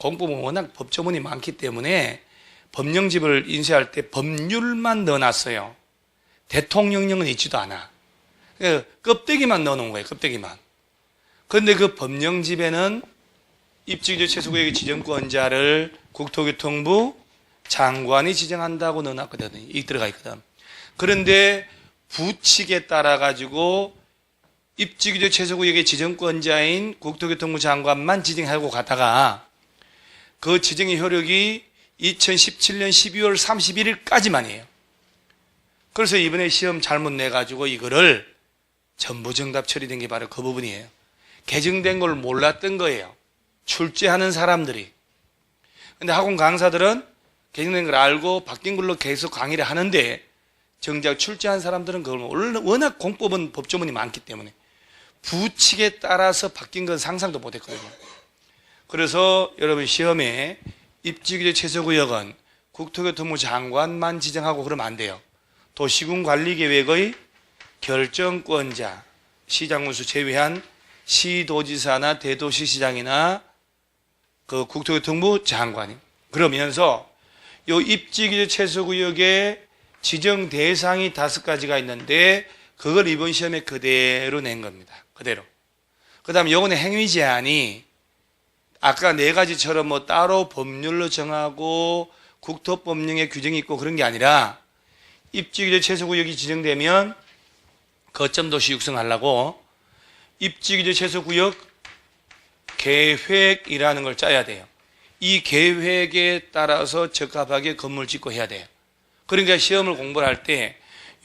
공법은 워낙 법조문이 많기 때문에 법령집을 인쇄할 때 법률만 넣어놨어요. 대통령령은 있지도 않아. 껍데기만 넣어놓은 거예요. 껍데기만. 그런데 그 법령집에는 입주기재 최소구역의 지정권자를 국토교통부 장관이 지정한다고 넣어놨거든요. 이 들어가 있거든. 그런데 부칙에 따라 가지고 입주기재 최소구역의 지정권자인 국토교통부 장관만 지정하고 가다가 그 지정의 효력이 2017년 12월 31일까지만이에요. 그래서 이번에 시험 잘못 내가지고 이거를 전부 정답 처리된 게 바로 그 부분이에요. 개정된 걸 몰랐던 거예요. 출제하는 사람들이. 근데 학원 강사들은 개정된 걸 알고 바뀐 걸로 계속 강의를 하는데 정작 출제한 사람들은 그걸 워낙 공법은 법조문이 많기 때문에 부칙에 따라서 바뀐 건 상상도 못했거든요. 그래서 여러분 시험에 입주기재 최소구역은 국토교통부 장관만 지정하고 그러면 안 돼요. 도시군관리계획의 결정권자, 시장군수 제외한 시도지사나 대도시시장이나 그 국토교통부 장관이 그러면서 요 입주기재 최소구역의 지정 대상이 5가지가 있는데 그걸 이번 시험에 그대로 낸 겁니다. 그대로. 그 다음에 요번에 행위 제한이 아까 4가지처럼 뭐 따로 법률로 정하고 국토법령에 규정이 있고 그런 게 아니라 입주기재 최소구역이 지정되면 거점 도시 육성하려고 입주기재 최소구역 계획이라는 걸 짜야 돼요. 이 계획에 따라서 적합하게 건물 짓고 해야 돼요. 그러니까 시험을 공부를 할 때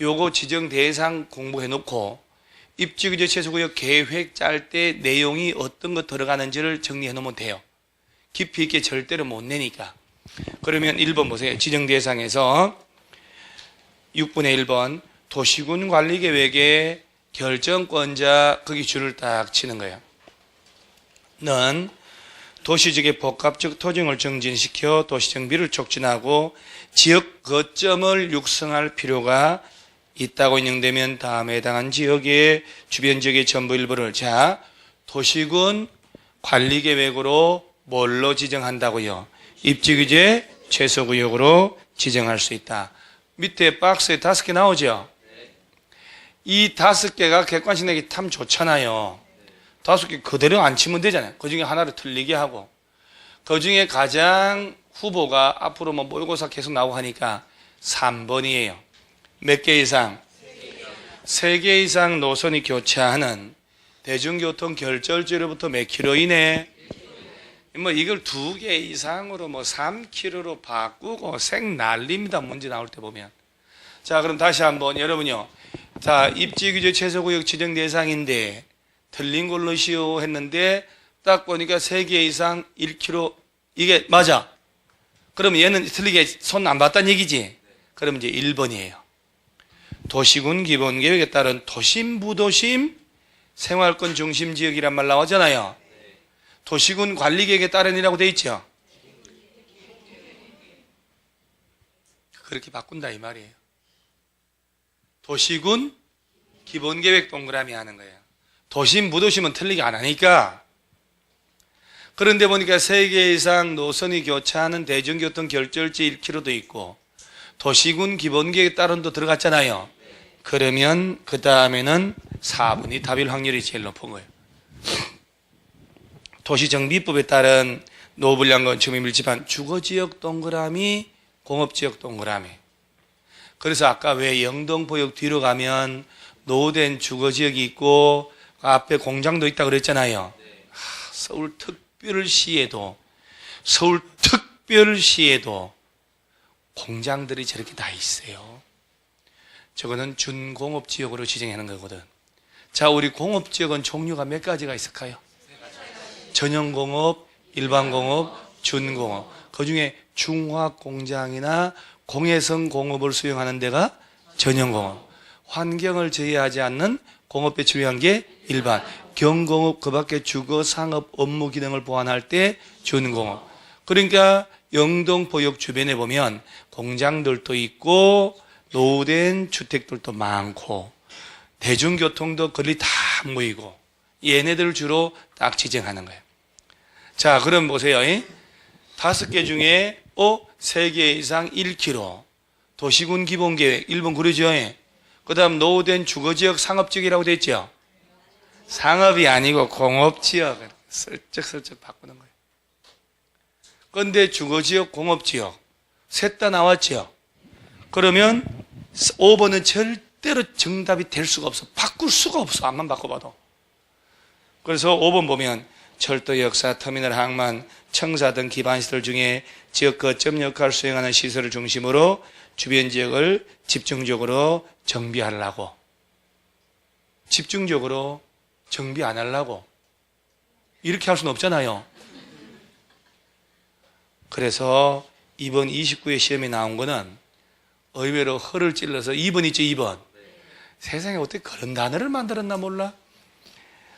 요거 지정 대상 공부해 놓고 입주기재 최소구역 계획 짤 때 내용이 어떤 거 들어가는지를 정리해 놓으면 돼요. 깊이 있게 절대로 못 내니까. 그러면 1번 보세요. 지정 대상에서 6분의 1번 도시군 관리계획의 결정권자 거기 줄을 딱 치는 거예요. 는 도시적의 복합적 토종을 정진시켜 도시정비를 촉진하고 지역 거점을 육성할 필요가 있다고 인정되면 다음에 해당한 지역의 주변 지역의 전부 일부를 도시군 관리계획으로 뭘로 지정한다고요? 입주기재 최소구역으로 지정할 수 있다. 밑에 박스에 5개 나오죠? 이 5개가 객관식 내기 참 좋잖아요. 5개 그대로 안 치면 되잖아요. 그 중에 하나를 틀리게 하고. 그 중에 가장 후보가 앞으로 뭐 모의고사 계속 나오고 하니까 3번이에요. 몇 개 이상? 3개 이상 노선이 교차하는 대중교통 결절지로부터 몇 킬로 이내? 뭐 이걸 2개 이상으로 뭐 3km로 바꾸고 생 난립니다. 문제 나올 때 보면. 자, 그럼 다시 한번 여러분요. 자, 입지규제 최소구역 지정 대상인데 틀린 걸로 시오 했는데 딱 보니까 3개 이상 1km 이게 맞아. 그럼 얘는 틀리게 손 안 봤다는 얘기지. 그럼 이제 1번이에요. 도시군 기본계획에 따른 도심, 부도심, 생활권 중심 지역이란 말 나오잖아요. 도시군 관리계획에 따른이라고 돼 있죠. 그렇게 바꾼다 이 말이에요. 도시군 기본계획 동그라미 하는 거예요. 도심, 부도심은 틀리게 안 하니까. 그런데 보니까 3개 이상 노선이 교차하는 대중교통 결절지 1km도 있고 도시군 기본계획에 따른도 들어갔잖아요. 그러면 그 다음에는 4번이 답일 확률이 제일 높은 거예요. 도시정비법에 따른 노후불량 건축물 밀집한 주거지역 동그라미, 공업지역 동그라미. 그래서 아까 왜 영동포역 뒤로 가면 노후된 주거지역이 있고 앞에 공장도 있다고 그랬잖아요. 서울특별시에도 공장들이 저렇게 다 있어요. 저거는 준공업지역으로 지정하는 거거든. 자, 우리 공업지역은 종류가 몇 가지가 있을까요? 전형공업, 일반공업, 준공업. 그 중에 중화공장이나 공해성 공업을 수용하는 데가 전형공업. 환경을 저해하지 않는 공업 배출을 위한 게 일반. 경공업 그 밖에 주거, 상업, 업무 기능을 보완할 때 준공업. 그러니까 영동포역 주변에 보면 공장들도 있고 노후된 주택들도 많고 대중교통도 거리 다 모이고 얘네들 주로 딱 지정하는 거예요. 자, 그럼 보세요. 5개 중에 3개 이상 1km. 도시군 기본계획 1번 그러죠. 그 다음 노후된 주거지역 상업지역이라고 돼 있죠. 상업이 아니고 공업지역. 슬쩍슬쩍 바꾸는 거예요. 그런데 주거지역, 공업지역 셋 다 나왔죠. 그러면 5번은 절대로 정답이 될 수가 없어. 바꿀 수가 없어. 앞만 바꿔봐도. 그래서 5번 보면 철도, 역사, 터미널, 항만, 청사 등 기반시설 중에 지역 거점 역할을 수행하는 시설을 중심으로 주변 지역을 집중적으로 정비하려고. 집중적으로 정비 안 하려고. 이렇게 할 수는 없잖아요. 그래서 이번 29회 시험에 나온 거는 의외로 허를 찔러서 2번 있죠, 2번. 세상에 어떻게 그런 단어를 만들었나 몰라?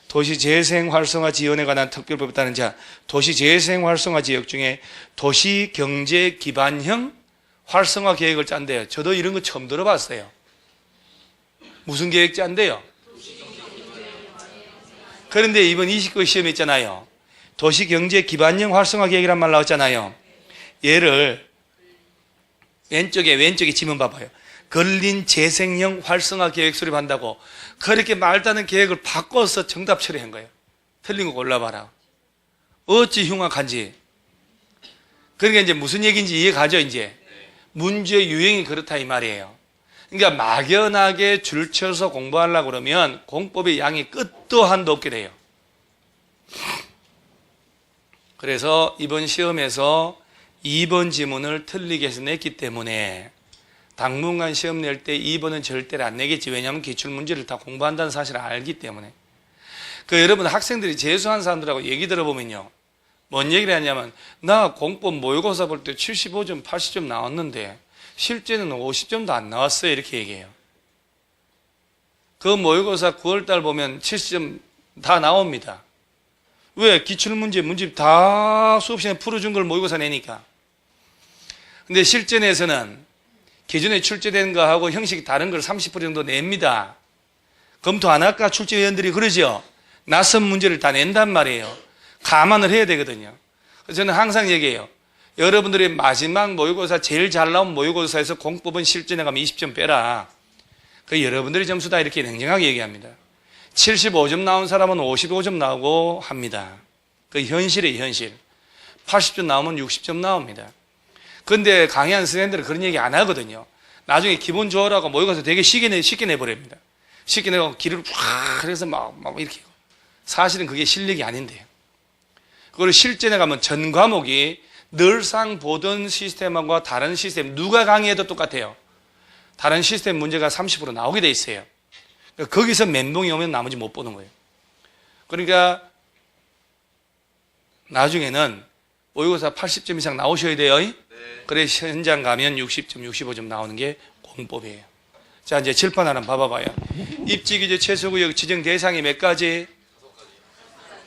도시재생 활성화 지원에 관한 특별법에 따른 자, 도시재생 활성화 지역 중에 도시경제 기반형 활성화 계획을 짠대요. 저도 이런 거 처음 들어봤어요. 무슨 계획 짠대요? 그런데 이번 29회 시험에 있잖아요. 도시경제 기반형 활성화 계획이란 말 나왔잖아요. 얘를 왼쪽에 지문 봐봐요. 근린 재생형 활성화 계획 수립한다고 그렇게 말다는 계획을 바꿔서 정답 처리한 거예요. 틀린 거 골라봐라. 어찌 흉악한지. 그러니까 이제 무슨 얘기인지 이해가죠, 이제. 문제 유형이 그렇다 이 말이에요. 그러니까 막연하게 줄 쳐서 공부하려고 그러면 공법의 양이 끝도 한도 없게 돼요. 그래서 이번 시험에서 2번 지문을 틀리게 해서 냈기 때문에 당분간 시험 낼 때 2번은 절대로 안 내겠지. 왜냐하면 기출문제를 다 공부한다는 사실을 알기 때문에. 여러분 학생들이 재수한 사람들하고 얘기 들어보면요. 뭔 얘기를 하냐면 나 공법 모의고사 볼 때 75점, 80점 나왔는데 실제는 50점도 안 나왔어요. 이렇게 얘기해요. 그 모의고사 9월달 보면 70점 다 나옵니다. 왜? 기출문제, 문제 다 수업 시간에 풀어준 걸 모의고사 내니까. 근데 실전에서는 기존에 출제된 거하고 형식이 다른 걸 30% 정도 냅니다. 검토 안 할까? 출제위원들이 그러죠. 낯선 문제를 다 낸단 말이에요. 감안을 해야 되거든요. 그래서 저는 항상 얘기해요. 여러분들이 마지막 모의고사 제일 잘 나온 모의고사에서 공법은 실전에 가면 20점 빼라. 그 여러분들의 점수다 이렇게 냉정하게 얘기합니다. 75점 나온 사람은 55점 나오고 합니다. 그 현실이에요, 현실. 80점 나오면 60점 나옵니다. 근데 강의하는 선생님들은 그런 얘기 안 하거든요. 나중에 기분 좋으라고 모의고사 되게 쉽게 내버립니다. 쉽게 내고 길을 확 해서 막 이렇게. 사실은 그게 실력이 아닌데요. 그리고 실전에 가면 전 과목이 늘상 보던 시스템과 다른 시스템, 누가 강의해도 똑같아요. 다른 시스템 문제가 30% 나오게 돼 있어요. 거기서 멘붕이 오면 나머지 못 보는 거예요. 그러니까 나중에는 모의고사 80점 이상 나오셔야 돼요. 그래 현장 가면 60점, 65점 나오는 게 공법이에요. 자, 이제 칠판 하나 봐봐요. 입지규제 최소구역 지정 대상이 몇 가지?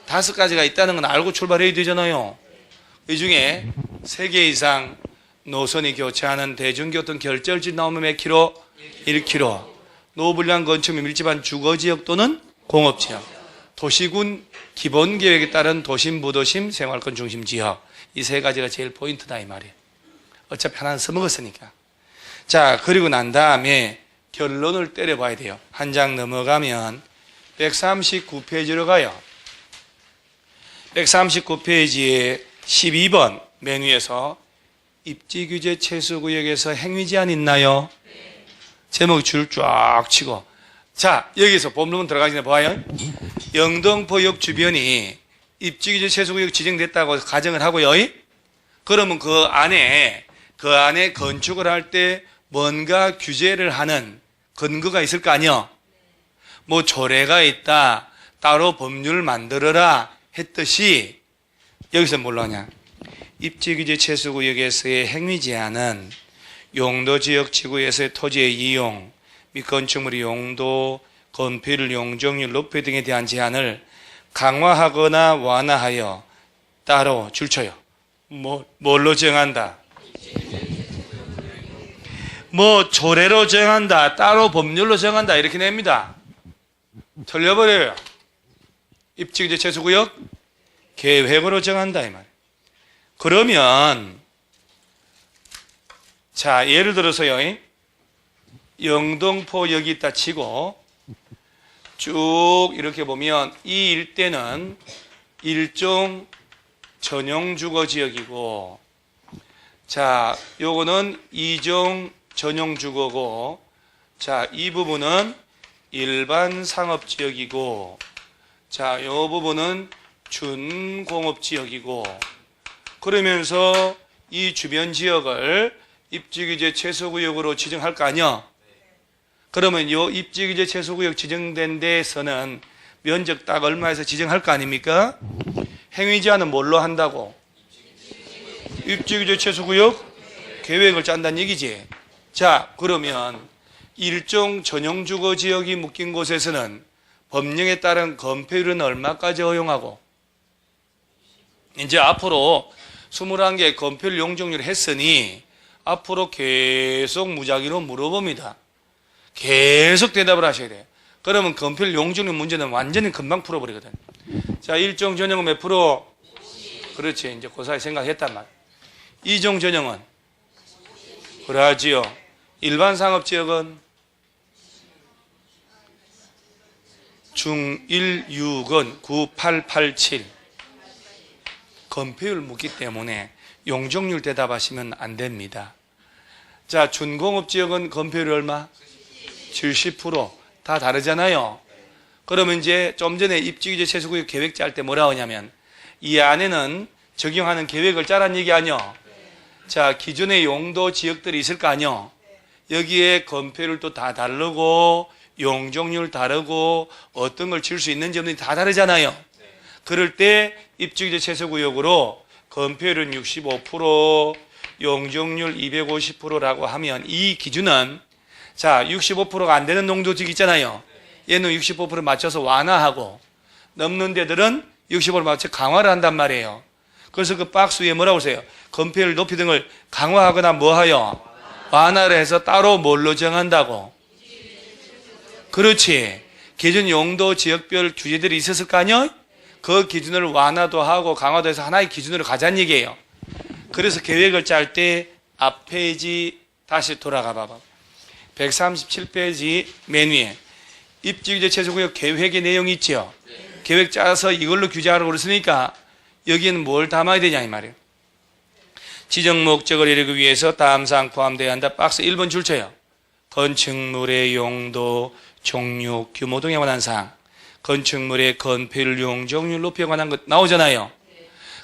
5가지가 있다는 건 알고 출발해야 되잖아요. 이 중에 3개 이상 노선이 교차하는 대중교통 결절지 나오면 몇 킬로? 1km. 노후불량 건축 및 밀집한 주거지역 또는 공업지역. 도시군 기본계획에 따른 도심, 부도심, 생활권 중심 지역. 이 3가지가 제일 포인트다 이 말이에요. 어차피 하나는 써먹었으니까. 자, 그리고 난 다음에 결론을 때려봐야 돼요. 한 장 넘어가면 139페이지로 가요. 139페이지에 12번 메뉴에서 입지규제 최소구역에서 행위제한 있나요? 제목 줄 쫙 치고. 자, 여기서 본문 들어가기 전에 봐요. 영등포역 주변이 입지규제 최소구역 지정됐다고 가정을 하고요. 그러면 그 안에 건축을 할 때 뭔가 규제를 하는 근거가 있을 거 아니요? 뭐 조례가 있다, 따로 법률을 만들어라 했듯이 여기서 뭘로 하냐? 입지규제 최소구역에서의 행위 제한은 용도지역 지구에서의 토지의 이용 및 건축물의 용도, 건폐율, 용적률 높이 등에 대한 제한을 강화하거나 완화하여 따로 줄쳐요. 뭘로 정한다? 뭐 조례로 정한다, 따로 법률로 정한다 이렇게 냅니다. 틀려버려요. 입지규제 최소구역 계획으로 정한다 이 말이에요. 그러면 자, 예를 들어서요, 영등포 여기 있다 치고 쭉 이렇게 보면 이 일대는 일종 전용 주거 지역이고, 자, 요거는 이종 전용 주거고, 자, 이 부분은 일반 상업 지역이고, 자, 요 부분은 준공업 지역이고, 그러면서 이 주변 지역을 입지규제 최소구역으로 지정할 거 아니야? 그러면 요 입지규제 최소구역 지정된 데에서는 면적 딱 얼마에서 지정할 거 아닙니까? 행위제한은 뭘로 한다고? 입지규제 최소구역 계획을 짠다는 얘기지. 자, 그러면 일종 전용주거 지역이 묶인 곳에서는 법령에 따른 건폐율은 얼마까지 허용하고? 이제 앞으로 21개 건폐율 용적률을 했으니 앞으로 계속 무작위로 물어봅니다. 계속 대답을 하셔야 돼요. 그러면 건폐율 용적률 문제는 완전히 금방 풀어버리거든. 자, 일종 전형은 몇 프로? 그렇지. 이제 그 사이 생각했단 말이야. 이종 전형은? 그러하지요. 일반 상업지역은? 중1, 6은 9887. 건폐율 묻기 때문에 용적률 대답하시면 안 됩니다. 자, 준공업지역은 건폐율이 얼마? 70%. 다 다르잖아요. 그러면 이제 좀 전에 입지규제 최소구역 계획 짤 때 뭐라 하냐면 이 안에는 적용하는 계획을 짜란 얘기 아니요? 자, 기존의 용도 지역들이 있을 거 아니요? 여기에 건폐율도 다 다르고 용적률 다르고 어떤 걸 지을 수 있는지 없는지 다 다르잖아요. 그럴 때 입지규제 최소구역으로 건폐율은 65%, 용적률 250%라고 하면 이 기준은 자, 65%가 안 되는 농도지역 있잖아요. 얘는 65% 맞춰서 완화하고 넘는 데들은 65% 맞춰 강화를 한단 말이에요. 그래서 그 박스 위에 뭐라고 써요? 건폐율 높이 등을 강화하거나 뭐하여? 완화를 해서 따로 뭘로 정한다고? 그렇지. 기존 용도 지역별 규제들이 있었을 거 아니에요? 그 기준을 완화도 하고 강화도 해서 하나의 기준으로 가자는 얘기예요. 그래서 계획을 짤 때 앞 페이지 다시 돌아가 봐봐. 137페이지 맨 위에 입지규제 최소구역 계획의 내용이 있죠. 계획 짜서 이걸로 규제하라고 그랬으니까 여기는 뭘 담아야 되냐 이 말이에요. 지정 목적을 이루기 위해서 다음 사항 포함되어야 한다. 박스 1번 줄쳐요. 건축물의 용도, 종류, 규모 등에 관한 사항. 건축물의 건폐율, 용적률 높이에 관한 것 나오잖아요.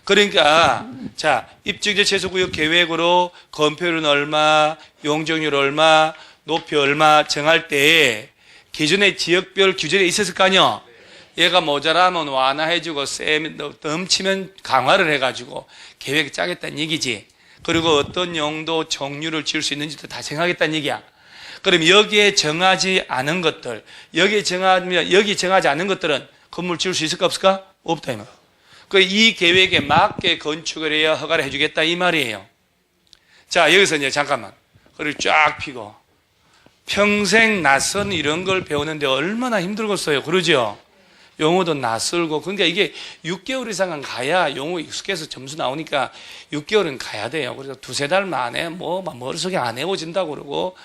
그러니까 자, 입지규제 최소구역 계획으로 건폐율은 얼마, 용적률 얼마, 높이 얼마 정할 때 기존의 지역별 규제가 있었을 거 아니요? 얘가 모자라면 완화해주고 넘치면 강화를 해가지고 계획을 짜겠다는 얘기지. 그리고 어떤 용도 종류를 지을 수 있는지도 다 정하겠다는 얘기야. 그럼 여기에 정하지 않은 것들, 여기 정하지 않은 것들은 건물 지을 수 있을까 없을까? 없다 이 말. 이 계획에 맞게 건축을 해야 허가를 해주겠다 이 말이에요. 자, 여기서 이제 잠깐만 허리를 쫙 펴고 평생 낯선 이런 걸 배우는데 얼마나 힘들겠어요. 그러죠? 용어도 낯설고. 그러니까 이게 6개월 이상은 가야 용어 익숙해서 점수 나오니까 6개월은 가야 돼요. 그래서 두세 달 만에 뭐 머릿속에 안 외워진다고 그러고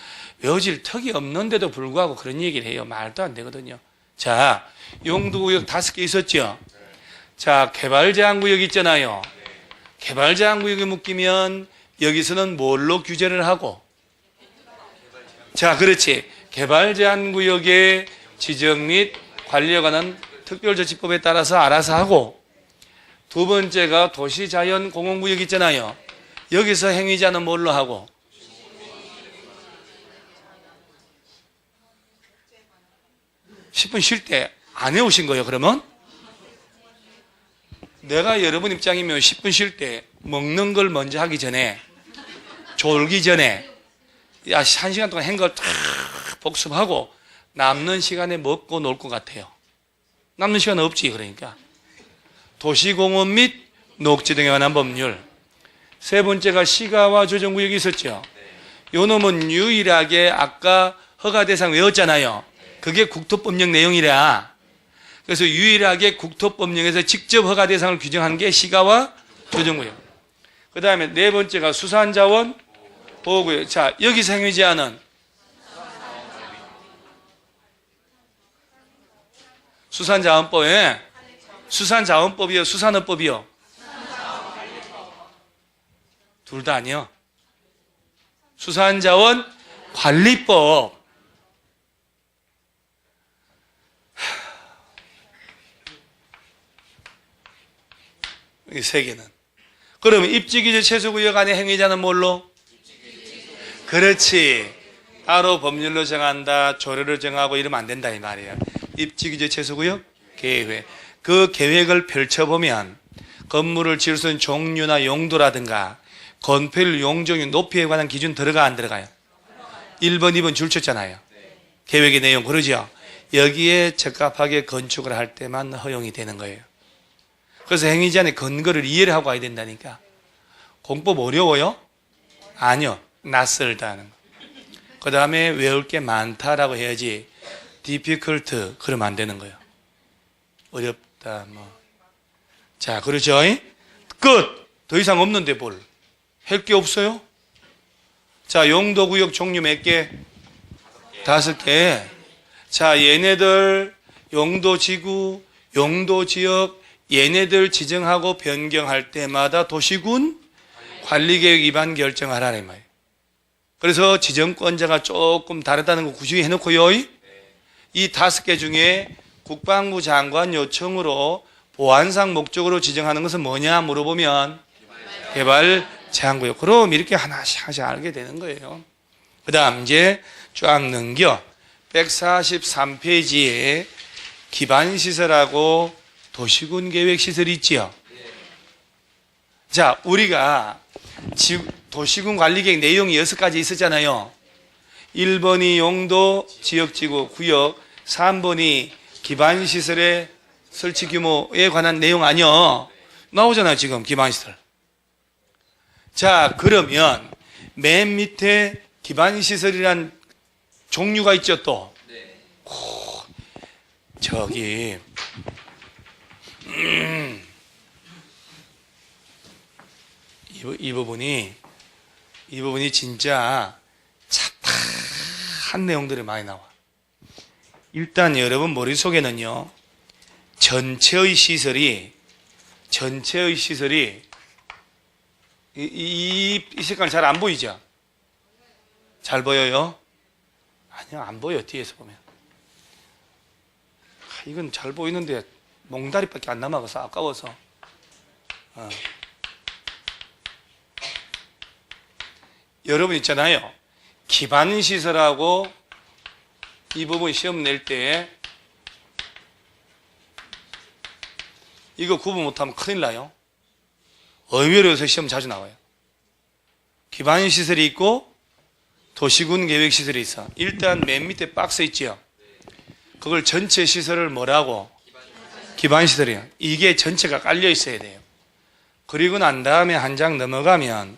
외워질 턱이 없는데도 불구하고 그런 얘기를 해요. 말도 안 되거든요. 자, 용도구역 5개 있었죠? 자, 개발제한구역 있잖아요. 개발제한구역에 묶이면 여기서는 뭘로 규제를 하고? 자, 그렇지. 개발제한구역의 지정 및 관리에 관한 특별조치법에 따라서 알아서 하고, 두 번째가 도시자연공원구역 있잖아요. 여기서 행위자는 뭘로 하고? (10분) 쉴 때 안 해오신 거예요, 그러면? 내가 여러분 입장이면 10분 쉴 때 먹는 걸 먼저 하기 전에, 졸기 전에, 야, 1시간 동안 한 걸 다 복습하고 남는 시간에 먹고 놀 것 같아요. 남는 시간 없지. 그러니까 도시공원 및 녹지 등에 관한 법률. 세 번째가 시가와 조정구역이 있었죠. 요 놈은 유일하게 아까 허가 대상 외웠잖아요. 그게 국토법령 내용이라. 그래서 유일하게 국토법령에서 직접 허가 대상을 규정한 게 시가와 조정구역. 그 다음에 네 번째가 수산자원 보호구역. 자, 여기서 행위 제한은 수산자원법에 수산자원법이요, 수산업법이요? 둘 다 아니요. 수산자원 관리법. 이 세 개는. 그러면 입지기재 최소구역 안에 행위자는 뭘로? 그렇지. 따로 법률로 정한다, 조례를 정하고 이러면 안 된다 이 말이에요. 입지기재 최소구역 계획. 그 계획을 펼쳐보면 건물을 지을 수 있는 종류나 용도라든가 건폐율, 용적률, 높이에 관한 기준 들어가 안 들어가요? 1번, 2번 줄 쳤잖아요. 계획의 내용 그러죠? 여기에 적합하게 건축을 할 때만 허용이 되는 거예요. 그래서 행위제한의 근거를 이해를 하고 와야 된다니까. 공법 어려워요? 아니요. 낯설다는 거. 그 다음에 외울 게 많다라고 해야지 difficult 그러면 안 되는 거예요. 어렵다 뭐. 자, 그렇죠? 끝. 더 이상 없는데 뭘. 할 게 없어요? 자, 용도구역 종류 몇 개? 5개. 자, 얘네들 용도지구, 용도지역 얘네들 지정하고 변경할 때마다 도시군 관리계획 위반 결정하라는 말이에요. 그래서 지정권자가 조금 다르다는 거 굳이 해놓고요. 이 5개 중에 국방부 장관 요청으로 보안상 목적으로 지정하는 것은 뭐냐 물어보면 개발 제한구역. 그럼 이렇게 하나씩 알게 되는 거예요. 그 다음 이제 쫙 넘겨 143페이지에 기반시설하고 도시군 계획시설이 있지요. 자, 우리가 도시군 관리계획 내용이 6가지 있었잖아요. 1번이 용도, 지역지구, 구역, 3번이 기반시설의 설치 규모에 관한 내용 아니요. 나오잖아요, 지금 기반시설. 자, 그러면 맨 밑에 기반시설이란 종류가 있죠, 또. 저기 이 부분이 진짜 착한 내용들이 많이 나와. 일단 여러분 머릿속에는요, 전체의 시설이 이 색깔 잘 안 보이죠? 잘 보여요? 아니요, 안 보여. 뒤에서 보면. 이건 잘 보이는데 몽다리밖에 안 남아서 아까워서. 여러분 있잖아요. 기반시설하고 이 부분 시험 낼 때 이거 구분 못하면 큰일 나요. 의외로 요새 시험 자주 나와요. 기반시설이 있고 도시군 계획시설이 있어. 일단 맨 밑에 박스 있죠. 그걸 전체 시설을 뭐라고? 기반시설이에요. 이게 전체가 깔려 있어야 돼요. 그리고 난 다음에 한 장 넘어가면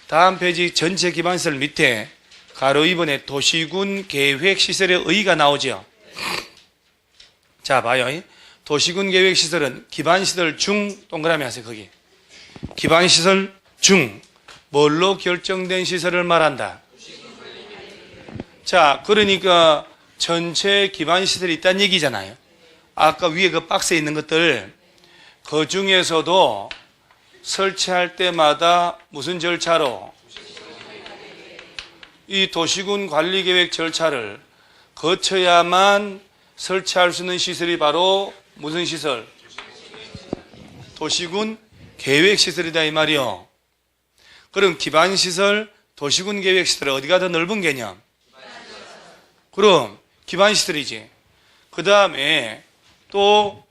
다음 페이지 전체 기반시설 밑에 가로 2번에 도시군 계획시설의 의의가 나오죠. 자, 봐요. 도시군 계획시설은 기반시설 중 동그라미 하세요. 거기 기반시설 중 뭘로 결정된 시설을 말한다. 자, 그러니까 전체 기반시설이 있다는 얘기잖아요. 아까 위에 그 박스에 있는 것들 그 중에서도 설치할 때마다 무슨 절차로? 이 도시군 관리계획 절차를 거쳐야만 설치할 수 있는 시설이 바로 무슨 시설? 도시군 계획시설이다 이 말이요. 그럼 기반시설, 도시군 계획시설 어디가 더 넓은 개념? 그럼 기반시설이지. 그 다음에 또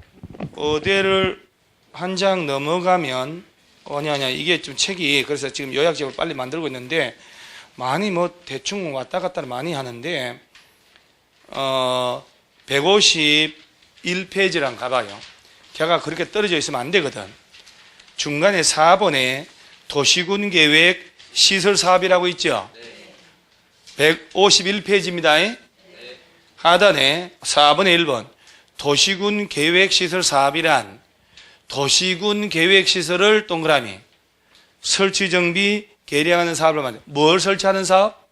어디를 한 장 넘어가면 아니야 이게 좀 책이 그래서 지금 요약집을 빨리 만들고 있는데 많이 뭐 대충 왔다 갔다 많이 하는데 151페이지랑 가봐요. 걔가 그렇게 떨어져 있으면 안 되거든. 중간에 4번에 도시군 계획 시설 사업이라고 있죠. 151페이지입니다. 하단에 4번에 1번 도시군 계획 시설 사업이란 도시군 계획 시설을 동그라미 설치 정비 개량하는 사업을 만든. 뭘 설치하는 사업?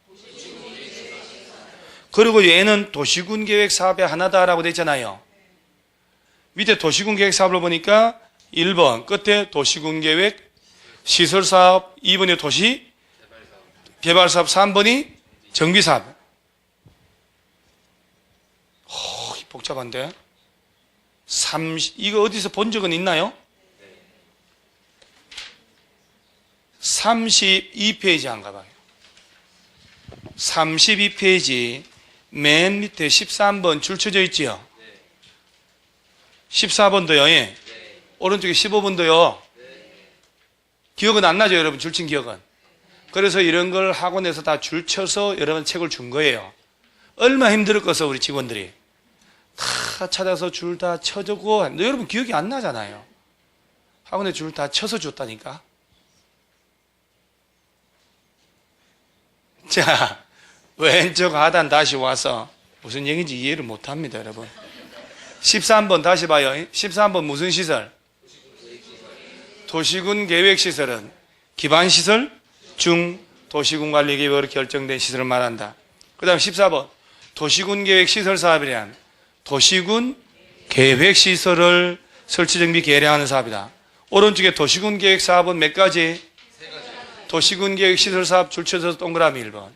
그리고 얘는 도시군 계획 사업의 하나다라고 돼 있잖아요. 밑에 도시군 계획 사업을 보니까 1번 끝에 도시군 계획 시설 사업, 2번이 도시 개발 사업, 3번이 정비 사업. 복잡한데? 이거 어디서 본 적은 있나요? 32페이지 한가 봐요. 32페이지 맨 밑에 13번 줄 쳐져 있지요? 14번도요. 예. 오른쪽에 15번도요. 기억은 안 나죠, 여러분? 줄친 기억은. 그래서 이런 걸 학원에서 다 줄 쳐서 여러분 책을 준 거예요. 얼마나 힘들었겠어, 우리 직원들이. 다 찾아서 줄 다 쳐주고. 여러분 기억이 안 나잖아요. 학원에 줄 다 쳐서 줬다니까. 자, 왼쪽 하단 다시 와서 무슨 얘기인지 이해를 못 합니다, 여러분. 13번 다시 봐요. 13번 무슨 시설? 도시군 계획시설은 기반시설, 중, 도시군 관리 계획으로 결정된 시설을 말한다. 그 다음 14번 도시군 계획시설 사업이란 도시군 계획시설을 설치정비 개량하는 사업이다. 오른쪽에 도시군 계획 사업은 몇 가지? 도시군 계획시설 사업 줄 쳐져서 동그라미 1번.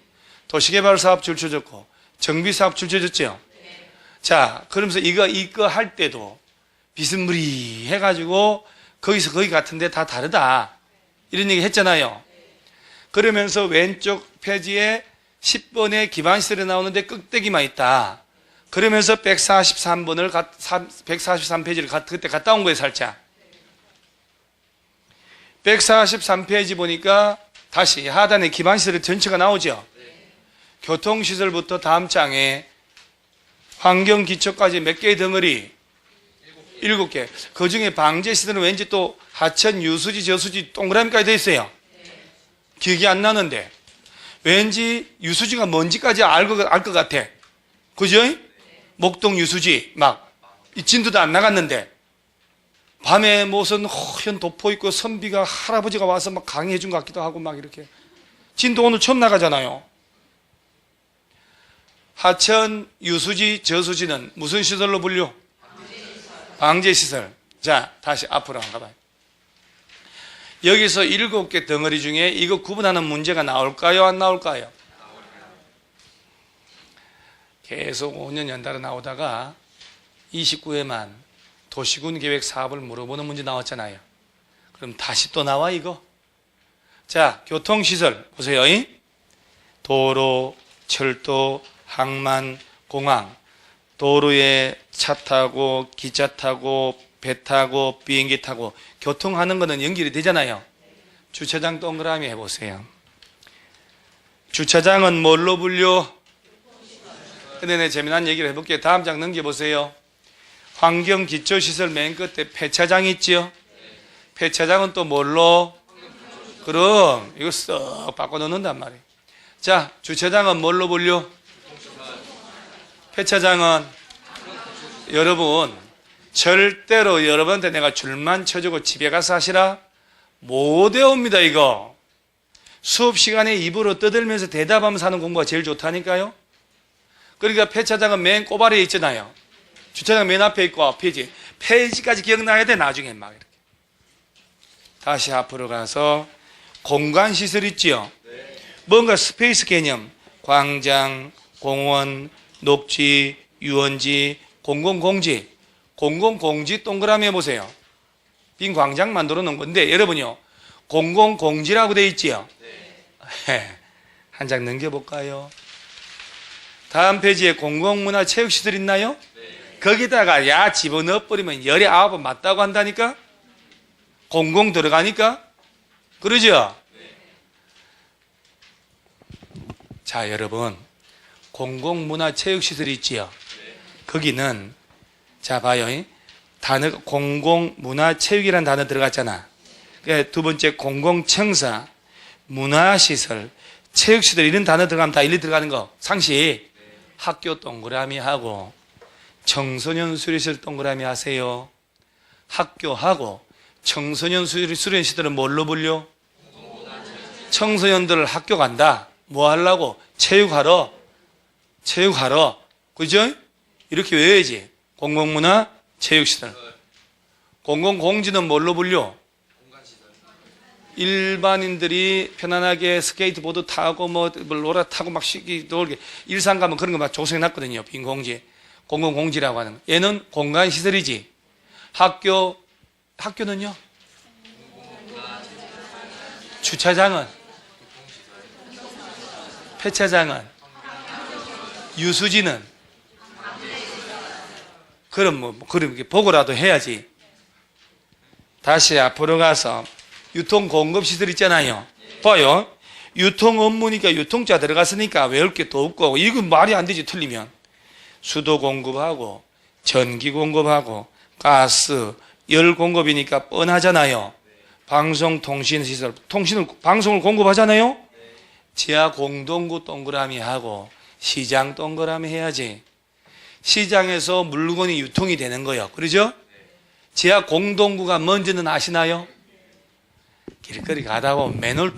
도시개발 사업 줄 쳐졌고 정비 사업 줄 쳐졌죠? 자, 그러면서 이거 할 때도 비스무리 해가지고 거기서 거기 같은데 다 다르다. 이런 얘기 했잖아요. 그러면서 왼쪽 페이지에 10번에 기반시설이 나오는데 끄대기만 있다. 그러면서 143번을 143페이지를 그때 갔다 온 거예요, 살짝. 143페이지 보니까 다시 하단에 기반시설의 전체가 나오죠. 교통시설부터 다음 장에 환경기초까지 몇 개의 덩어리? 7개. 그 중에 방제시설은 왠지 또 하천, 유수지, 저수지 동그라미까지 돼 있어요. 기억이 안 나는데 왠지 유수지가 뭔지까지 알 것 같아. 그죠? 목동 유수지 막 진도도 안 나갔는데 밤에 무슨 허연 도포 있고 선비가 할아버지가 와서 막 강의해 준 것 같기도 하고 막 이렇게. 진도 오늘 처음 나가잖아요. 하천, 유수지, 저수지는 무슨 시설로 분류? 방제시설. 자, 다시 앞으로 한번 가봐요. 여기서 7개 덩어리 중에 이거 구분하는 문제가 나올까요? 안 나올까요? 계속 5년 연달아 나오다가 29회만 도시군 계획 사업을 물어보는 문제 나왔잖아요. 그럼 다시 또 나와 이거? 자, 교통시설 보세요. 도로, 철도, 항만, 공항. 도로에 차 타고 기차 타고 배 타고 비행기 타고 교통하는 거는 연결이 되잖아요. 주차장 동그라미 해보세요. 주차장은 뭘로 분류? 근데 내 재미난 얘기를 해볼게요. 다음 장 넘겨보세요. 환경기초시설 맨 끝에 폐차장 있지요? 폐차장은 또 뭘로? 그럼 이거 쓱 바꿔 넣는단 말이에요. 자, 주차장은 뭘로 분류? 폐차장은 여러분 절대로 여러분한테 내가 줄만 쳐주고 집에 가서 하시라 못 외웁니다. 이거 수업 시간에 입으로 떠들면서 대답하면서 하는 공부가 제일 좋다니까요. 그러니까 폐차장은 맨 꼬바리에 있잖아요. 주차장 맨 앞에 있고 페이지까지 기억나야 돼. 나중에 막 이렇게. 다시 앞으로 가서 공간시설 있지요. 뭔가 스페이스 개념, 광장, 공원, 녹지, 유원지, 공공공지. 공공공지 동그라미 해보세요. 빈 광장 만들어 놓은 건데 여러분요 공공공지라고 돼 있지요. 한 장 넘겨볼까요? 다음 페이지에 공공문화체육시설 있나요? 거기다가 야 집어넣어버리면 열에 9번 맞다고 한다니까. 공공 들어가니까. 그러죠? 자, 여러분 공공문화체육시설이 있지요. 거기는 자 봐요. 단어 공공문화체육이라는 단어 들어갔잖아. 그러니까 두 번째 공공청사, 문화시설, 체육시설 이런 단어 들어가면 다 일일이 들어가는 거. 상식. 학교 동그라미 하고 청소년 수련시설 동그라미 하세요. 학교하고 청소년 수련시설은 뭘로 불려? 청소년들 학교 간다. 뭐 하려고? 체육하러. 그죠? 이렇게 외워야지. 공공문화, 체육시설. 공공공지는 뭘로 불려? 일반인들이 편안하게 스케이트보드 타고 뭐 로라 타고 막 쉬기 놀게 일산 가면 그런 거 막 조성해놨거든요. 빈 공지. 공공공지라고 하는 거. 얘는 공간시설이지. 학교는요? 주차장은? 폐차장은? 유수지는? 그럼 그렇게 보고라도 해야지. 다시 앞으로 가서 유통공급시설 있잖아요. 봐요. 유통 업무니까 유통자 들어갔으니까 외울 게 더 없고, 이건 말이 안 되지, 틀리면. 수도 공급하고, 전기 공급하고, 가스, 열 공급이니까 뻔하잖아요. 방송통신시설, 방송을 공급하잖아요. 지하 공동구 동그라미 하고, 시장 동그라미 해야지. 시장에서 물건이 유통이 되는 거예요. 그러죠? 지하 공동구가 뭔지는 아시나요? 길거리 가다 보면 맨홀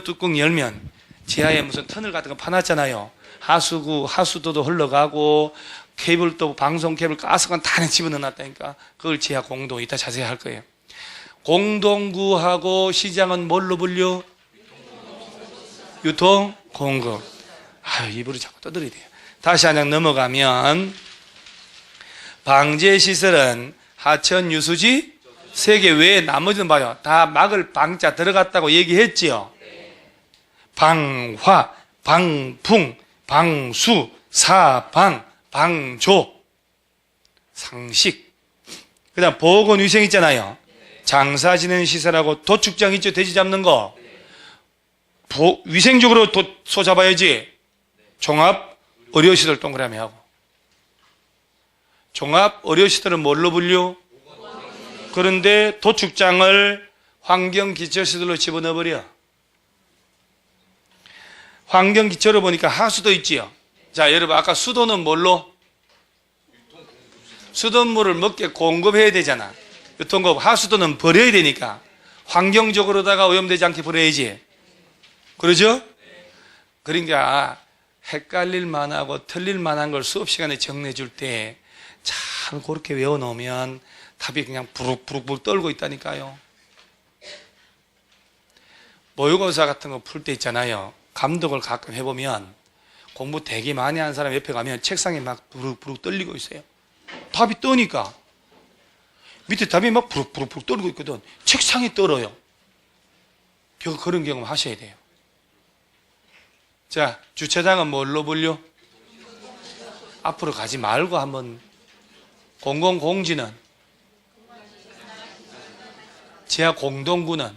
뚜껑 열면 지하에 무슨 터널 같은 거 파놨잖아요. 하수도도 흘러가고 케이블도 방송 케이블 가스관 다 집어넣어 놨다니까. 그걸 지하 공동, 이따 자세히 할 거예요. 공동구하고 시장은 뭘로 불려? 유통 공급. 입으로 자꾸 떠들어야 돼요. 다시 한 장 넘어가면 방제시설은 하천 유수지 세 개 외에 나머지는 봐요. 다 막을 방자 들어갔다고 얘기했지요. 방화, 방풍, 방수, 사방, 방조, 상식. 그 다음 보건위생 있잖아요. 장사 지내는 시설하고 도축장 있죠. 돼지 잡는 거. 위생적으로 소 잡아야지. 종합 의료시설 동그라미 하고. 종합 의료시설은 뭘로 불려? 그런데 도축장을 환경기초시설로 집어넣어버려. 환경기초로 보니까 하수도 있지요. 자, 여러분 아까 수도는 뭘로? 수돗물을 먹게 공급해야 되잖아. 유통공급. 하수도는 버려야 되니까 환경적으로다가 오염되지 않게 버려야지. 그러죠? 그러니까 헷갈릴 만하고 틀릴 만한 걸 수업 시간에 정리해줄 때 잘 그렇게 외워놓으면 답이 그냥 부룩부룩 떨고 있다니까요. 모의고사 같은 거 풀 때 있잖아요. 감독을 가끔 해보면 공부 되게 많이 한 사람 옆에 가면 책상에 막 부룩부룩 떨리고 있어요. 답이 떠니까 밑에 답이 막 부룩부룩 떨고 있거든. 책상이 떨어요. 그런 경험 하셔야 돼요. 자, 주차장은 뭘로 불려? 앞으로 가지 말고 한번. 공공공지는? 지하 공동구는?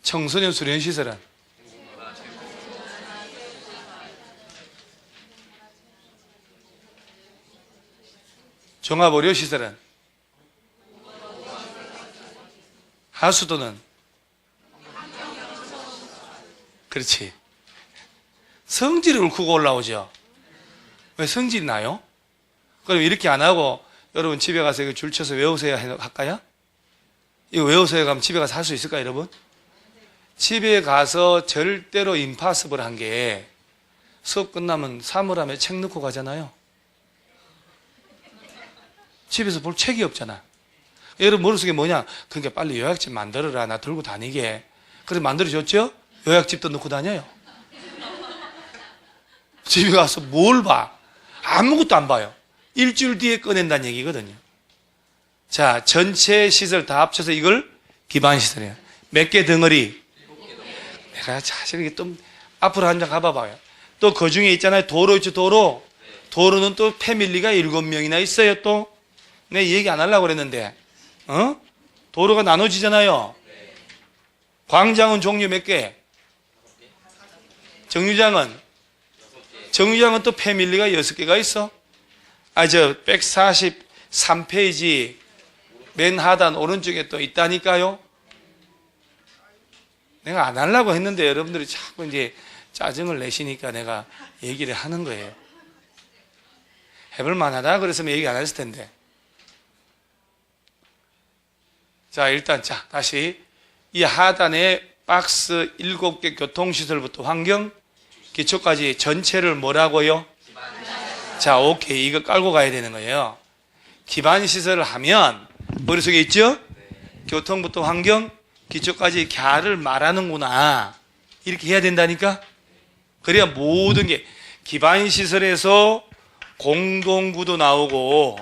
청소년 수련시설은? 종합의료시설은? 하수도는? 그렇지. 성질을 읊고 올라오죠. 왜 성질이 나요? 그럼 이렇게 안 하고 여러분 집에 가서 이거 줄 쳐서 외우세요 할까요? 이거 외우세요 가면 집에 가서 할 수 있을까요, 여러분? 집에 가서 절대로 임파서블 한 게 수업 끝나면 사물함에 책 넣고 가잖아요. 집에서 볼 책이 없잖아. 여러분 머릿속에 뭐냐? 그러니까 빨리 요약집 만들어라. 나 들고 다니게. 그래서 만들어줬죠? 요약집도 넣고 다녀요. 집에 가서 뭘 봐? 아무것도 안 봐요. 일주일 뒤에 꺼낸다는 얘기거든요. 자, 전체 시설 다 합쳐서 이걸 기반시설이에요. 몇 개 덩어리? 내가 사실 이게 좀 앞으로 한 장 가봐봐요. 또 그 중에 있잖아요. 도로 있죠, 도로. 도로는 또 패밀리가 7명이나 있어요, 또. 내가 얘기 안 하려고 그랬는데. 도로가 나눠지잖아요. 광장은 종류 몇 개? 정류장은 또 패밀리가 6개가 있어. 143페이지 맨 하단 오른쪽에 또 있다니까요. 내가 안 하려고 했는데 여러분들이 자꾸 이제 짜증을 내시니까 내가 얘기를 하는 거예요. 해볼 만하다 그랬으면 얘기 안 했을 텐데. 자, 일단, 자, 다시. 이 하단에 박스 7개 교통시설부터 환경, 기초까지 전체를 뭐라고요? 자, 오케이. 이거 깔고 가야 되는 거예요. 기반시설을 하면, 머릿속에 있죠? 교통부터 환경, 기초까지 갸를 말하는구나. 이렇게 해야 된다니까? 그래야 모든 게, 기반시설에서 공동구도 나오고,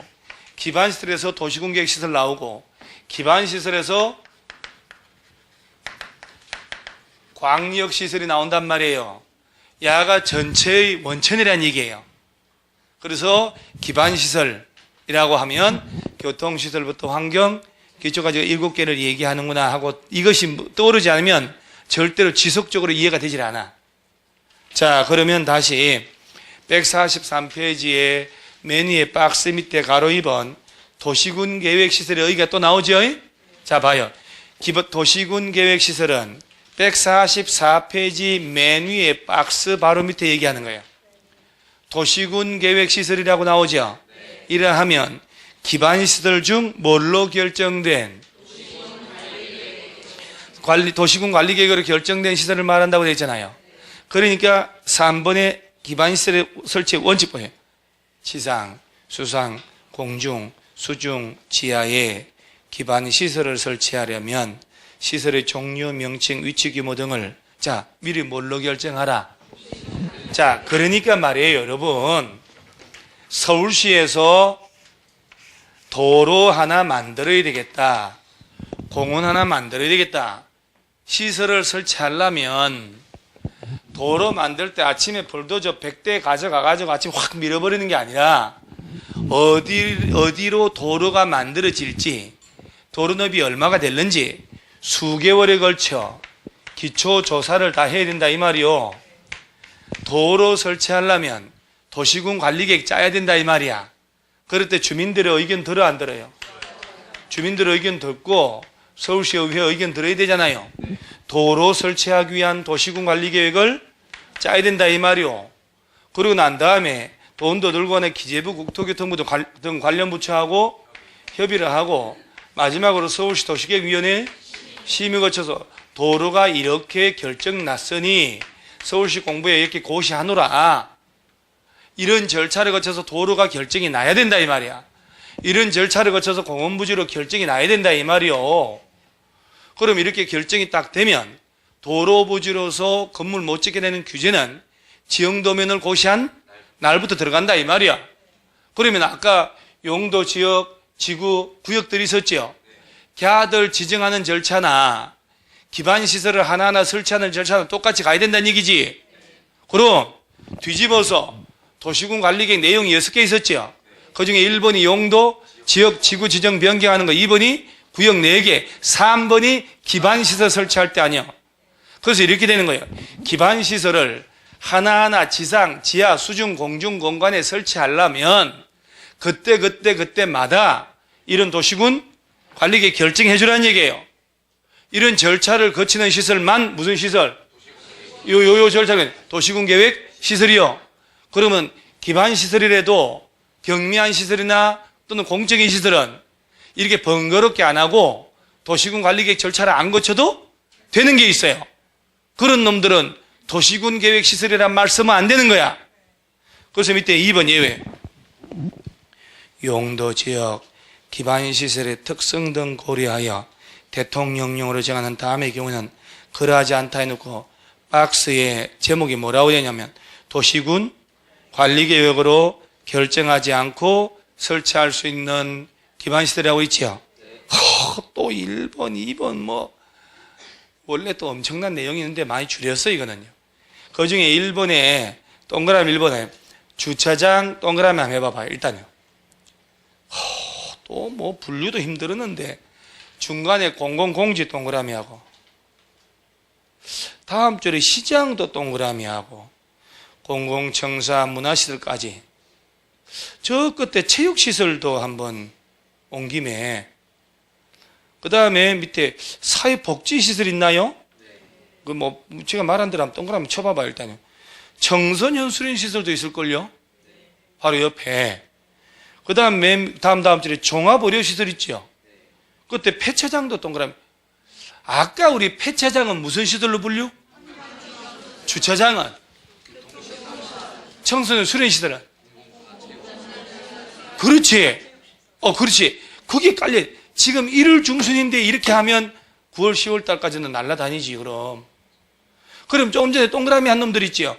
기반시설에서 도시공객시설 나오고, 기반시설에서 광역시설이 나온단 말이에요. 야가 전체의 원천이라는 얘기예요. 그래서 기반시설이라고 하면 교통시설부터 환경, 기초까지 7개를 얘기하는구나 하고 이것이 떠오르지 않으면 절대로 지속적으로 이해가 되질 않아. 자, 그러면 다시 143페이지에 맨 위에 박스 밑에 가로 2번 도시군 계획시설의 의의가 또 나오죠? 자, 봐요. 도시군 계획시설은 144페이지 맨 위에 박스 바로 밑에 얘기하는 거예요. 도시군 계획시설이라고 나오죠? 이라 하면 기반시설 중 뭘로 결정된 도시군 관리계획으로 결정된 시설을 말한다고 되어 있잖아요. 그러니까 3번의 기반시설의 설치 원칙 보여요. 지상, 수상, 공중, 수중, 지하에 기반시설을 설치하려면 시설의 종류, 명칭, 위치, 규모 등을 자 미리 뭘로 결정하라. 자, 그러니까 말이에요, 여러분. 서울시에서 도로 하나 만들어야 되겠다. 공원 하나 만들어야 되겠다. 시설을 설치하려면 도로 만들 때 아침에 불도저 100대 가져가가지고 아침 확 밀어버리는 게 아니라 어디로 도로가 만들어질지, 도로 넓이 얼마가 될는지 수개월에 걸쳐 기초조사를 다 해야 된다 이 말이요. 도로 설치하려면 도시군 관리계획 짜야 된다 이 말이야. 그럴 때 주민들의 의견 들어 안 들어요? 주민들의 의견 듣고 서울시의회 의견 들어야 되잖아요. 도로 설치하기 위한 도시군 관리계획을 짜야 된다 이 말이요. 그리고 난 다음에 돈도 들고 가는 기재부, 국토교통부 등 관련 부처하고 협의를 하고 마지막으로 서울시 도시계획위원회 심의 거쳐서 도로가 이렇게 결정 났으니 서울시 공부에 이렇게 고시하노라. 이런 절차를 거쳐서 도로가 결정이 나야 된다 이 말이야. 이런 절차를 거쳐서 공원부지로 결정이 나야 된다 이 말이요. 그럼 이렇게 결정이 딱 되면 도로부지로서 건물 못 짓게 되는 규제는 지형도면을 고시한 날부터 들어간다 이 말이야. 그러면 아까 용도, 지역, 지구, 구역들이 있었죠. 걔들 지정하는 절차나 기반시설을 하나하나 설치하는 절차는 똑같이 가야 된다는 얘기지. 그럼 뒤집어서 도시군 관리계획 내용이 6개 있었죠. 그중에 1번이 용도, 지역, 지구 지정 변경하는 거, 2번이 구역 4개, 3번이 기반시설 설치할 때 아니야. 그래서 이렇게 되는 거예요. 기반시설을 하나하나 지상, 지하, 수중, 공중 공간에 설치하려면 그때마다 이런 도시군 관리계획 결정해 주라는 얘기예요. 이런 절차를 거치는 시설만 무슨 시설? 요 절차는 도시군 계획 시설이요. 그러면 기반시설이라도 경미한 시설이나 또는 공적인 시설은 이렇게 번거롭게 안 하고 도시군 관리계획 절차를 안 거쳐도 되는 게 있어요. 그런 놈들은 도시군 계획 시설이란 말 쓰면 안 되는 거야. 그래서 밑에 2번 예외. 용도, 지역, 기반시설의 특성 등 고려하여 대통령령으로 정하는 다음의 경우는 그러하지 않다 해놓고 박스에 제목이 뭐라고 되냐면 도시군 관리계획으로 결정하지 않고 설치할 수 있는 기반시설이라고 있지요. 또 1번, 2번 뭐 원래 또 엄청난 내용이 있는데 많이 줄였어 이거는요. 그 중에 1번에 동그라미 1번에 주차장 동그라미 한번 해봐봐요. 일단요. 또 뭐 분류도 힘들었는데 중간에 공공공지 동그라미하고 다음 줄에 시장도 동그라미하고 공공청사 문화시설까지 저 끝에 체육시설도 한번 온 김에 그 다음에 밑에 사회복지시설 있나요? 그 뭐 제가 말한 대로 한번 동그라미 쳐봐봐 일단요. 청소년 수련시설도 있을걸요? 바로 옆에. 그 다음 다음 줄에 종합의료시설 있죠? 그때 폐차장도 동그라미. 아까 우리 폐차장은 무슨 시설로 분류? 주차장은? 청소년 수련시설은? 그렇지. 그렇지. 그게 깔려. 지금 1월 중순인데 이렇게 하면 9월, 10월 달까지는 날아다니지, 그럼. 그럼 조금 전에 동그라미 한 놈들 있지요?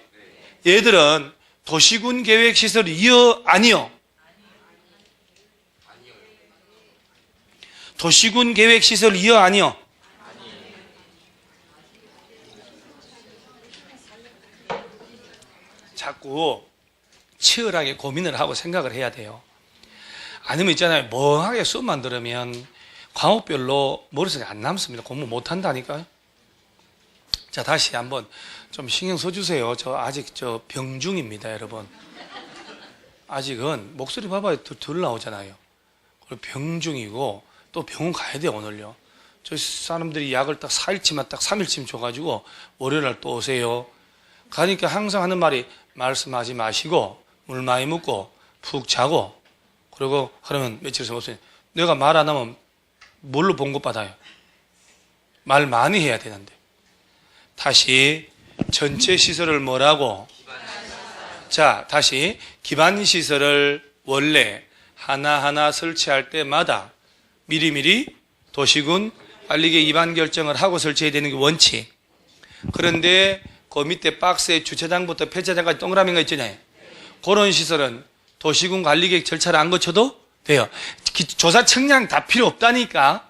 얘들은 도시군 계획시설 이어, 아니요? 도시군 계획시설 이어, 아니요? 자꾸 치열하게 고민을 하고 생각을 해야 돼요. 아니면 있잖아요. 멍하게 수업만 들으면 과목별로 머릿속에 안 남습니다. 공부 못 한다니까요. 자, 다시 한번 좀 신경 써주세요. 저 아직 병중입니다, 여러분. 아직은 목소리 봐봐요. 덜 나오잖아요. 그리고 병중이고 또 병원 가야 돼요, 오늘요. 저 사람들이 약을 딱 4일치만 딱 3일치만 줘가지고 월요일날 또 오세요. 가니까 항상 하는 말이 말씀하지 마시고 물 많이 먹고 푹 자고 그리고 그러면 며칠 있으면 없어요. 내가 말 안 하면 뭘로 봉급받아요? 말 많이 해야 되는데. 다시 전체 시설을 뭐라고? 자, 다시 기반시설을 원래 하나하나 설치할 때마다 미리미리 도시군 관리계 입안 결정을 하고 설치해야 되는 게 원칙. 그런데 그 밑에 박스에 주차장부터 폐차장까지 동그라미가 있잖아요. 그런 시설은 도시군 관리계획 절차를 안 거쳐도 돼요. 조사 측량 다 필요 없다니까.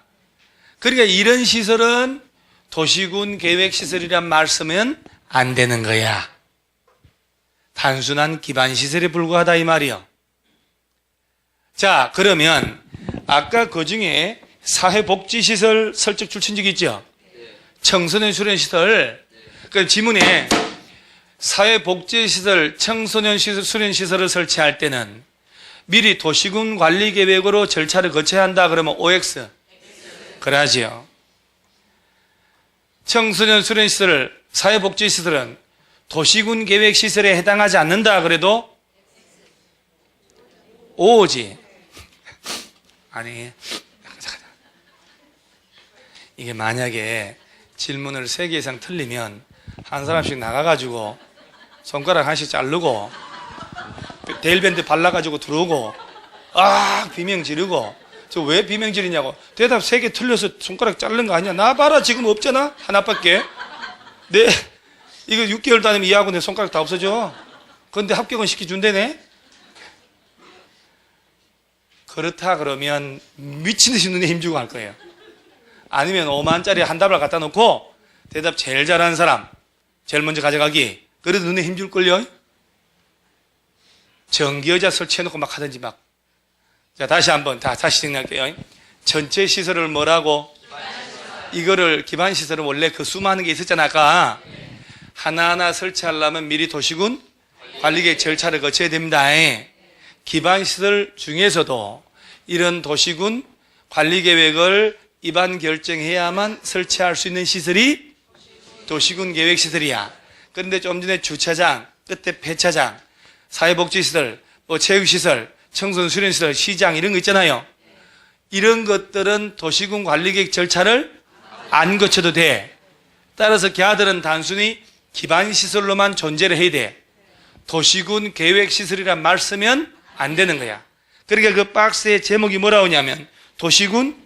그러니까 이런 시설은 도시군 계획시설이란 말씀은 안 되는 거야. 단순한 기반시설에 불과하다 이 말이요. 자, 그러면 아까 그 중에 사회복지시설 설적 출신적 있죠? 청소년 수련시설. 그 지문에 사회복지시설, 청소년 수련시설을 설치할 때는 미리 도시군 관리계획으로 절차를 거쳐야 한다 그러면 OX. 그러지요. 청소년 수련시설, 사회복지시설은 도시군 계획시설에 해당하지 않는다 그래도 O지. 아니, 이게 만약에 질문을 3개 이상 틀리면 한 사람씩 나가가지고 손가락 하나씩 자르고 데일밴드 발라가지고 들어오고 비명 지르고 저 왜 비명 지르냐고 대답 3개 틀려서 손가락 자른 거 아니야? 나 봐라 지금 없잖아 하나밖에. 네 이거 6개월 다니면 이 학원에 손가락 다 없어져. 그런데 합격은 시켜준대네. 그렇다 그러면 미친듯이 눈에 힘주고 할 거예요. 아니면 5만원짜리 한 답을 갖다 놓고 대답 제일 잘하는 사람 제일 먼저 가져가기. 그래도 눈에 힘줄걸요. 전기의자 설치해놓고 막 하든지 막. 자, 다시 한번 다시 정리할게요. 전체 시설을 뭐라고? 이거를 기반시설은 원래 그 수많은 게 있었잖아 아까. 하나하나 설치하려면 미리 도시군 관리계획 절차를 거쳐야 됩니다. 기반시설 중에서도 이런 도시군 관리계획을 입안 결정해야만 설치할 수 있는 시설이 도시군 계획시설이야. 그런데 좀 전에 주차장, 끝에 폐차장, 사회복지시설, 체육시설, 청소년 수련시설, 시장 이런 거 있잖아요. 이런 것들은 도시군 관리계획 절차를 안 거쳐도 돼. 따라서 걔들은 단순히 기반시설로만 존재를 해야 돼. 도시군 계획시설이란 말 쓰면 안 되는 거야. 그러니까 그 박스의 제목이 뭐라고 하냐면 도시군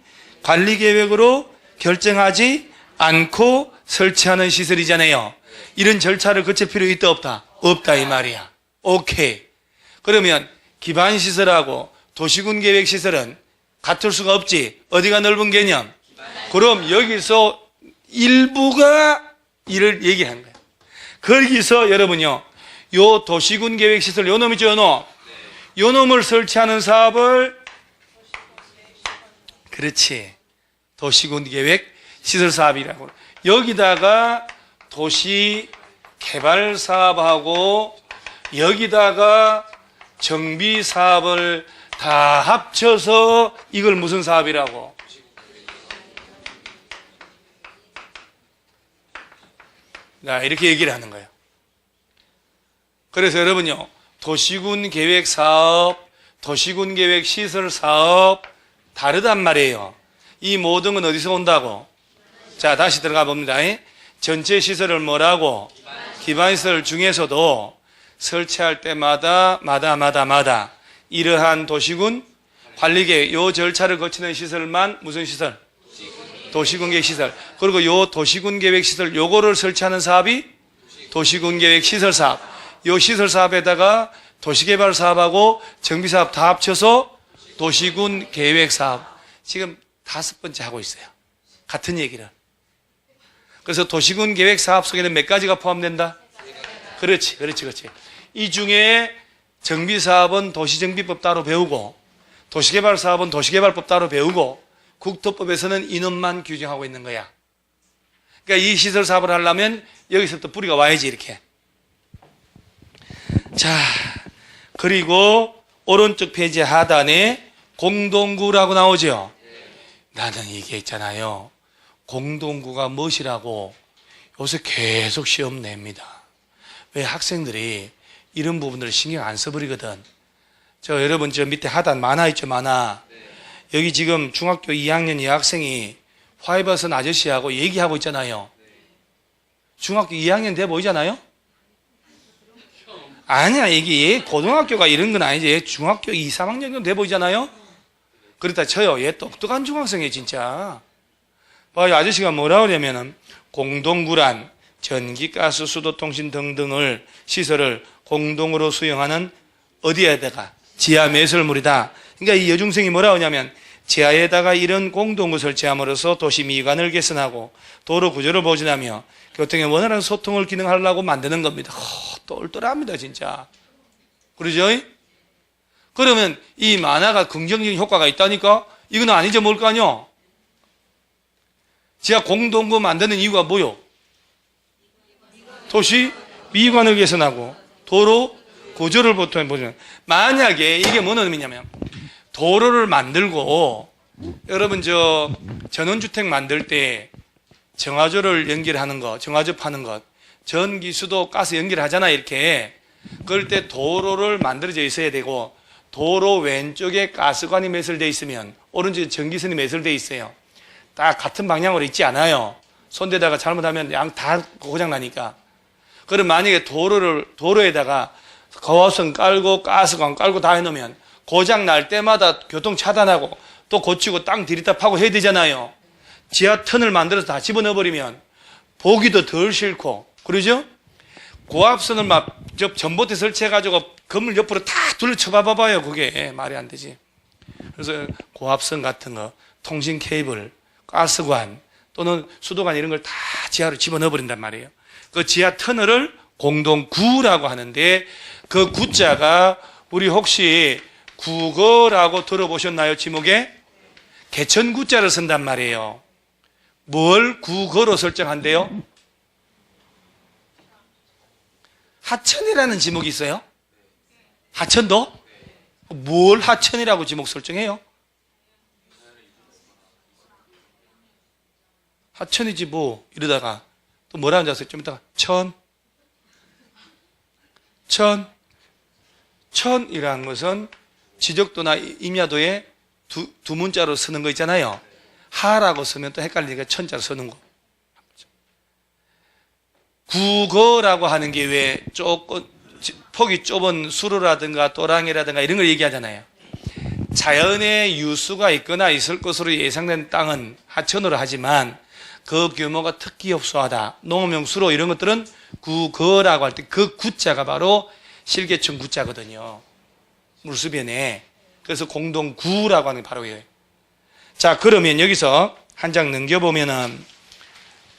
관리계획으로 결정하지 않고 설치하는 시설이잖아요. 이런 절차를 거칠 필요 있다 없다? 없다 이 말이야. 오케이. 그러면 기반시설하고 도시군 계획시설은 같을 수가 없지. 어디가 넓은 개념? 그럼 여기서 일부가 이를 얘기하는 거예요. 거기서 여러분요, 요 도시군 계획시설 요 놈 있죠, 요 놈. 요 놈을 설치하는 사업을 그렇지. 도시군 계획 시설 사업이라고. 여기다가 도시 개발 사업하고 여기다가 정비 사업을 다 합쳐서 이걸 무슨 사업이라고? 자, 이렇게 얘기를 하는 거예요. 그래서 여러분요, 도시군 계획 사업, 도시군 계획 시설 사업 다르단 말이에요. 이 모든 건 어디서 온다고? 자, 다시 들어가 봅니다. 전체 시설을 뭐라고? 기반시설 중에서도 설치할 때마다 이러한 도시군 관리계획 요 절차를 거치는 시설만 무슨 시설? 도시군 계획 시설. 그리고 요 도시군 계획 시설 요거를 설치하는 사업이 도시군 계획 시설 사업. 요 시설 사업에다가 도시개발 사업하고 정비 사업 다 합쳐서 도시군 계획 사업. 지금 5번째 하고 있어요. 같은 얘기를. 그래서 도시군 계획 사업 속에는 몇 가지가 포함된다? 그렇지. 이 중에 정비 사업은 도시정비법 따로 배우고 도시개발 사업은 도시개발법 따로 배우고 국토법에서는 인원만 규정하고 있는 거야. 그러니까 이 시설 사업을 하려면 여기서부터 뿌리가 와야지 이렇게. 자, 그리고 오른쪽 페이지 하단에 공동구라고 나오죠. 나는 이게 있잖아요. 공동구가 무엇이라고 요새 계속 시험 냅니다. 왜 학생들이 이런 부분들을 신경 안 써버리거든. 여러분 저 밑에 하단 만화 있죠, 만화. 여기 지금 중학교 2학년 여학생이 화이버슨 아저씨하고 얘기하고 있잖아요. 중학교 2학년 돼 보이잖아요? 아니야, 이게 얘 고등학교가 이런 건 아니지. 얘 중학교 2, 3학년 정도 돼 보이잖아요? 그렇다 쳐요. 얘 똑똑한 중학생이에요, 진짜. 봐요, 아저씨가 뭐라 그러냐면은 공동구란 전기, 가스, 수도, 통신 등등을 시설을 공동으로 수용하는 어디에다가 지하 매설물이다. 그러니까 이 여중생이 뭐라 하냐면 지하에다가 이런 공동구 설치함으로써 도시 미관을 개선하고 도로 구조를 보존하며 교통의 원활한 소통을 기능하려고 만드는 겁니다. 똘똘합니다, 진짜. 그러죠? 그러면 이 만화가 긍정적인 효과가 있다니까? 이건 아니죠, 뭘 거 아니요? 지하 공동구 만드는 이유가 뭐요? 도시 미관을 개선하고 도로 구조를 보존. 만약에 이게 뭔 의미냐면 도로를 만들고 여러분 전원주택 만들 때 정화조를 연결하는 것, 정화조 파는 것, 전기, 수도, 가스 연결하잖아 이렇게. 그럴 때 도로를 만들어져 있어야 되고 도로 왼쪽에 가스관이 매설되어 있으면 오른쪽에 전기선이 매설되어 있어요. 딱 같은 방향으로 있지 않아요. 손대다가 잘못하면 양 다 고장 나니까. 그럼 만약에 도로에다가 고압선 깔고 가스관 깔고 다 해놓으면 고장 날 때마다 교통 차단하고 또 고치고 땅 들이다 파고 해야 되잖아요. 지하 턴을 만들어서 다 집어넣어버리면 보기도 덜 싫고, 그러죠? 고압선을 막 전봇대 설치해가지고 건물 옆으로 다 둘러쳐봐봐요. 그게 말이 안 되지. 그래서 고압선 같은 거, 통신 케이블, 가스관 또는 수도관 이런 걸 다 지하로 집어넣어버린단 말이에요. 그 지하 터널을 공동구라고 하는데 그 구자가 우리 혹시 국어라고 들어보셨나요? 지목에? 개천구자를 쓴단 말이에요. 뭘 국어로 설정한대요? 하천이라는 지목이 있어요? 하천도? 뭘 하천이라고 지목 설정해요? 하천이지 뭐 이러다가 또 뭐라 앉았어요? 좀 이따가 천이라는 것은 지적도나 임야도에 두 문자로 쓰는 거 있잖아요. 하라고 쓰면 또 헷갈리니까 천자로 쓰는 거. 국어라고 하는 게 왜 조금 폭이 좁은 수로라든가 또랑이라든가 이런 걸 얘기하잖아요. 자연의 유수가 있거나 있을 것으로 예상된 땅은 하천으로 하지만 그 규모가 특기 협소하다. 농업용 수로 이런 것들은 국어라고 할 때 그 구자가 바로 실개천 구자거든요. 물수변에. 그래서 공동구라고 하는 게 바로 이거예요. 자, 그러면 여기서 한 장 넘겨보면은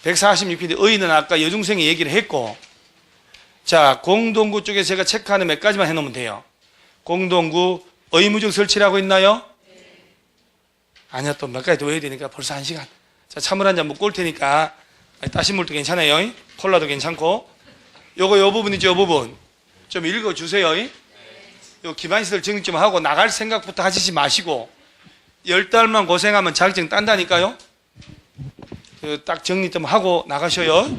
146페이지 의의는 아까 여중생이 얘기를 했고, 자, 공동구 쪽에 제가 체크하는 몇 가지만 해놓으면 돼요. 공동구 의무적 설치라고 있나요? 아니야, 또 몇 가지 더 해야 되니까 벌써 1시간. 자, 차물 한 잔 먹고 올 테니까 따신 물도 괜찮아요. 콜라도 괜찮고. 요 부분이죠, 요 부분. 좀 읽어주세요. 요 기반시설 정리 좀 하고 나갈 생각부터 하시지 마시고 10달만 고생하면 자격증 딴다니까요. 딱 정리 좀 하고 나가셔요.